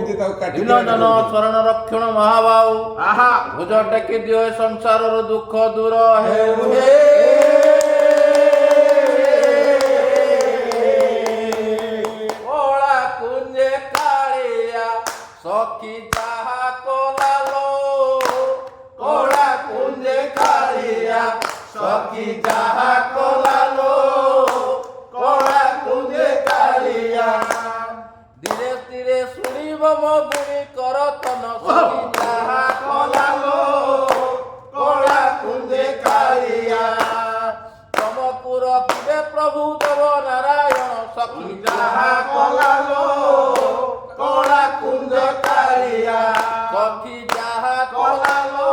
दीनजन शरण रक्षण महाबाहु भुज टेकी दियो संसार दुख दूर हे कोला कुंजे कालिया सखी जहा कोलालो कोला कुंजे कालिया सखी जहा कोलालो कोला कुंजे कालिया धीरे धीरे सुनिब मो गुणी करतन सखी जहा कोलालो कोला कुंजे कालिया तमपुर पिबे प्रभु देव नारायण सखी जहा कोलालो कोला कुंजे कालिया सखी जहा कोलालो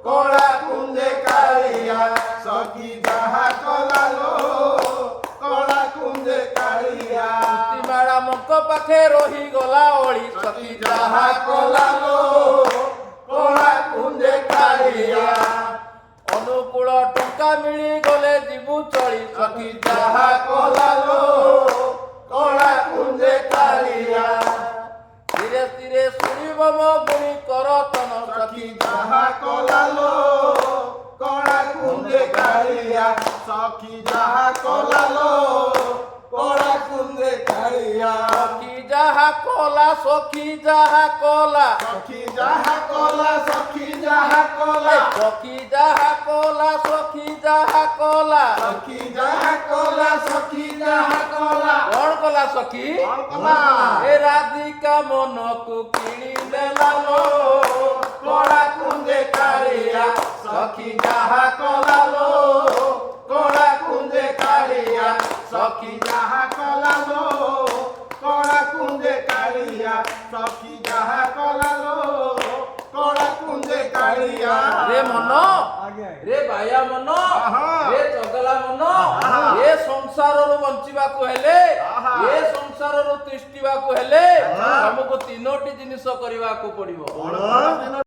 कोला कुंजे कालिया सखी जहा कोलालो कोला कुंजे कालिया माड़ा मक पाखे रही गला ओली सखी जहा कोलालो कोला कुंजे कालिया अनुकूल टंका मिली गले जीवु चली सखी जहा कोलालो कोला कुंजे कालिया धीरे धीरे सुनिब मो गुणी करतन सखी जहा कोलालो कोला कुंजे कालिया सखी जहा कोलालो कोला कुंजे कालिया सखी जहा कोला सखी जहा कोला सखी जहा कोला सखी जहा कोला सखी जहा कोला सखी जहा कोला सखी जहा कोला सखी जहा कोला कौन कोला सखी कोला ए राधिका मन को किणी नेलालो कोला कुंजे कालिया सखी जहा कोलालो कोला कुंजे कालिया सखी जहा कोलालो कोला कुंजे कालिया सखी जहा कोलालो कोला कुंजे कालिया रे मन रे बाया मन रे चगला मन ए संसार रो बंचिबा को हेले ए संसार रो तिष्टिबा को हेले हमको तीनोटी जिनिस करबा को पड़िबो।